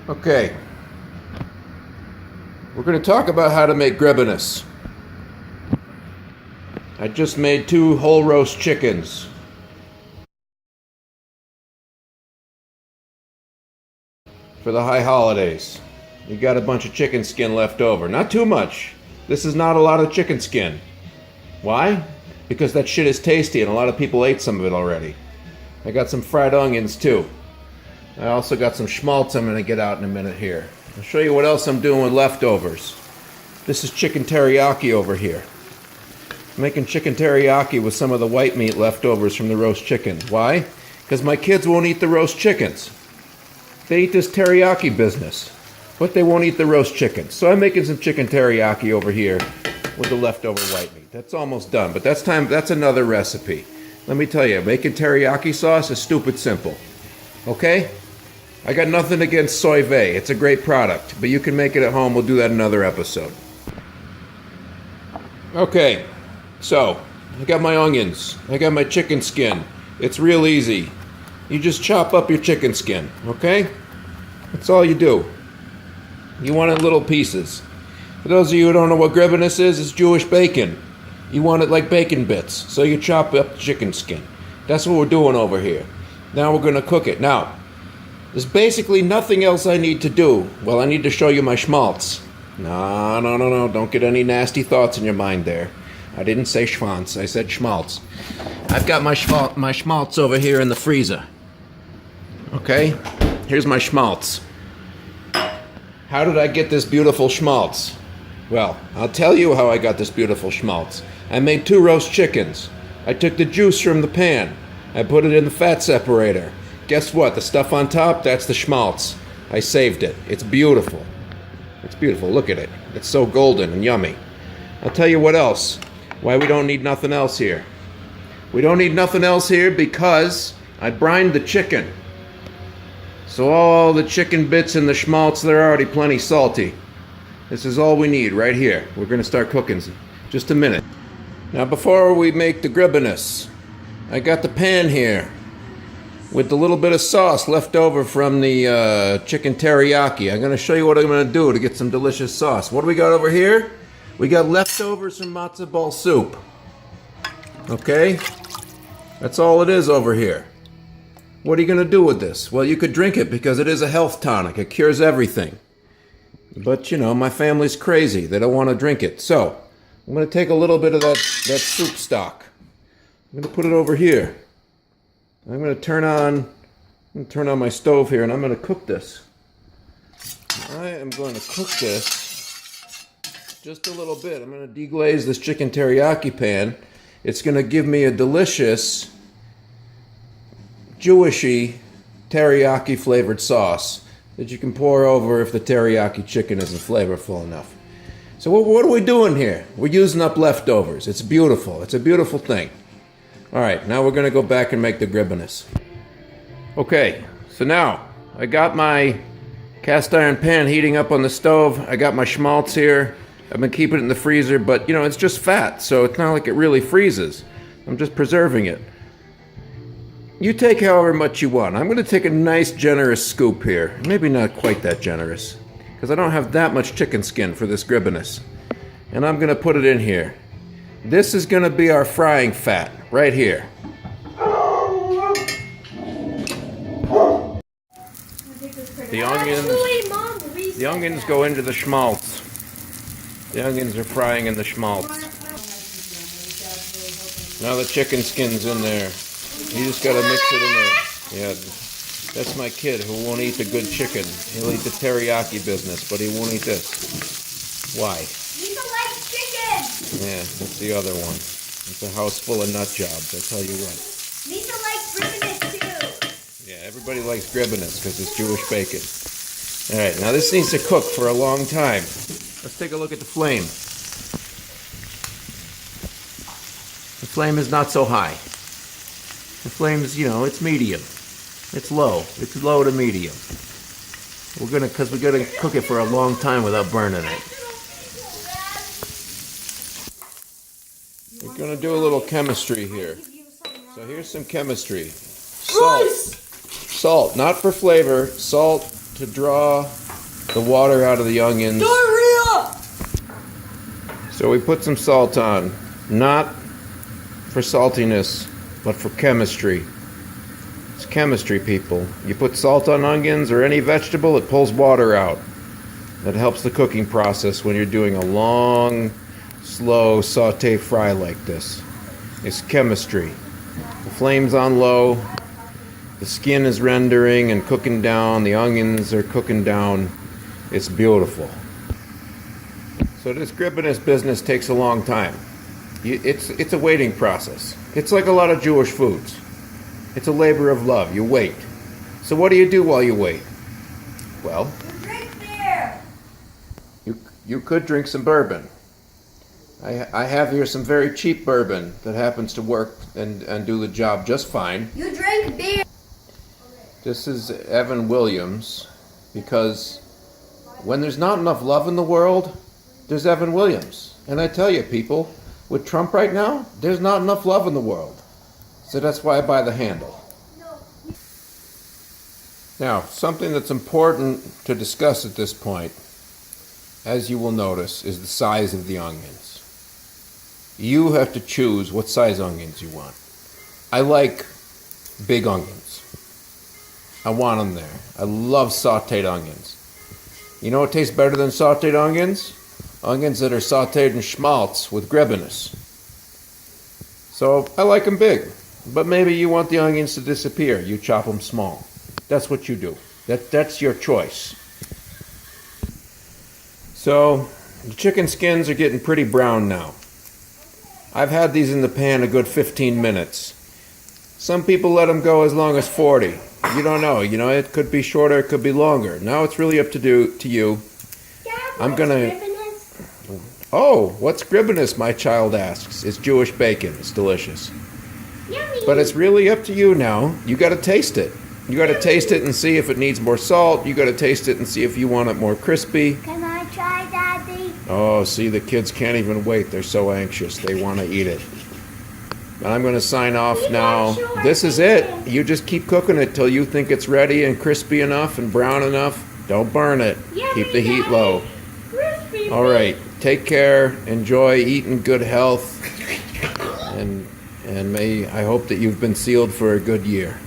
Okay, we're going to talk about how to make Gribbennis. I just made 2 whole roast chickens. For the high holidays. You got a bunch of chicken skin left over. Not too much. This is not a lot of chicken skin. Why? Because that shit is tasty and a lot of people ate some of it already. I got some fried onions too. I also got some schmaltz I'm going to get out in a minute here. I'll show you what else I'm doing with leftovers. This is chicken teriyaki over here. I'm making chicken teriyaki with some of the white meat leftovers from the roast chickens. Why? Because my kids won't eat the roast chickens. They eat this teriyaki business, but they won't eat the roast chickens. So I'm making some chicken teriyaki over here with the leftover white meat. That's almost done, but that's another recipe. Let me tell you, making teriyaki sauce is stupid simple. Okay? I got nothing against soy vey. It's a great product, but you can make it at home. We'll do that in another episode. Okay, so I got my onions. I got my chicken skin. It's real easy. You just chop up your chicken skin, okay? That's all you do. You want it in little pieces. For those of you who don't know what Gribbennis is, it's Jewish bacon. You want it like bacon bits, so you chop up the chicken skin. That's what we're doing over here. Now we're going to cook it. Now, there's basically nothing else I need to do. Well, I need to show you my schmaltz. No. Don't get any nasty thoughts in your mind there. I didn't say schwanz. I said schmaltz. I've got my schmaltz over here in the freezer. Okay? Here's my schmaltz. How did I get this beautiful schmaltz? Well, I'll tell you how I got this beautiful schmaltz. I made 2 roast chickens. I took the juice from the pan. I put it in the fat separator. Guess what? The stuff on top, that's the schmaltz. I saved it. It's beautiful. It's beautiful. Look at it. It's so golden and yummy. I'll tell you what else. Why we don't need nothing else here. We don't need nothing else here because I brined the chicken. So all the chicken bits and the schmaltz, they're already plenty salty. This is all we need right here. We're going to start cooking in just a minute. Now before we make the Gribbennis, I got the pan here with the little bit of sauce left over from the chicken teriyaki. I'm going to show you what I'm going to do to get some delicious sauce. What do we got over here? We got leftovers from matzo ball soup. Okay? That's all it is over here. What are you going to do with this? Well, you could drink it because it is a health tonic. It cures everything. But, you know, my family's crazy. They don't want to drink it. So, I'm going to take a little bit of that soup stock. I'm going to put it over here. I'm going to turn on my stove here and I'm going to cook this. I am going to cook this just a little bit. I'm going to deglaze this chicken teriyaki pan. It's going to give me a delicious Jewishy teriyaki flavored sauce that you can pour over if the teriyaki chicken isn't flavorful enough. So what are we doing here? We're using up leftovers. It's beautiful. It's a beautiful thing. All right, now we're going to go back and make the Gribbennis. Okay, so now I got my cast iron pan heating up on the stove. I got my schmaltz here. I've been keeping it in the freezer, but you know, it's just fat, so it's not like it really freezes. I'm just preserving it. You take however much you want. I'm going to take a nice generous scoop here. Maybe not quite that generous, because I don't have that much chicken skin for this Gribbennis. And I'm going to put it in here. This is going to be our frying fat, right here. The onions go into the schmaltz. The onions are frying in the schmaltz. Now the chicken skin's in there. You just gotta mix it in there. Yeah, that's my kid who won't eat the good chicken. He'll eat the teriyaki business, but he won't eat this. Why? Lisa likes chicken! Yeah, that's the other one. It's a house full of nut jobs, I tell you what. Lisa likes Gribenes too! Yeah, everybody likes Gribbennis because it's Jewish bacon. Alright, now this needs to cook for a long time. Let's take a look at the flame. The flame is not so high. The flame is, you know, it's medium. It's low. It's low to medium. Because we're gonna cook it for a long time without burning it. We're gonna do a little chemistry here. So here's some chemistry. Salt. Salt, not for flavor. Salt to draw the water out of the onions. Diarrhea! So we put some salt on, not for saltiness, but for chemistry. It's chemistry, people. You put salt on onions or any vegetable, it pulls water out. That helps the cooking process when you're doing a long, slow saute fry like this. It's chemistry. The flame's on low, the skin is rendering and cooking down, the onions are cooking down. It's beautiful. So this Gribbennis business takes a long time. It's a waiting process. It's like a lot of Jewish foods. It's a labor of love. You wait. So what do you do while you wait? Well, Drink beer! you could drink some bourbon. I have here some very cheap bourbon that happens to work and do the job just fine. You drink beer! This is Evan Williams, because when there's not enough love in the world, there's Evan Williams. And I tell you, people, with Trump right now, there's not enough love in the world. So that's why I buy the handle. Now, something that's important to discuss at this point, as you will notice, is the size of the onions. You have to choose what size onions you want. I like big onions. I want them there. I love sauteed onions. You know what tastes better than sauteed onions? Onions that are sauteed in schmaltz with Gribbennis. So I like them big, but maybe you want the onions to disappear. You chop them small. That's what you do. That's your choice. So the chicken skins are getting pretty brown now. I've had these in the pan a good 15 minutes. Some people let them go as long as 40. You don't know. You know, it could be shorter, it could be longer. Now it's really up to you. Dad, I'm gonna. Oh, what's Gribbennis? My child asks. It's Jewish bacon. It's delicious. Yummy! But it's really up to you now. You got to taste it. You got to taste it and see if it needs more salt. You got to taste it and see if you want it more crispy. Can I try, Daddy? Oh, see, the kids can't even wait. They're so anxious. They want to eat it. But I'm going to sign off now. This is it. You just keep cooking it till you think it's ready and crispy enough and brown enough. Don't burn it. Keep the heat low. Crispy. All right. Take care. Enjoy. Eat in good health. And I hope that you've been sealed for a good year.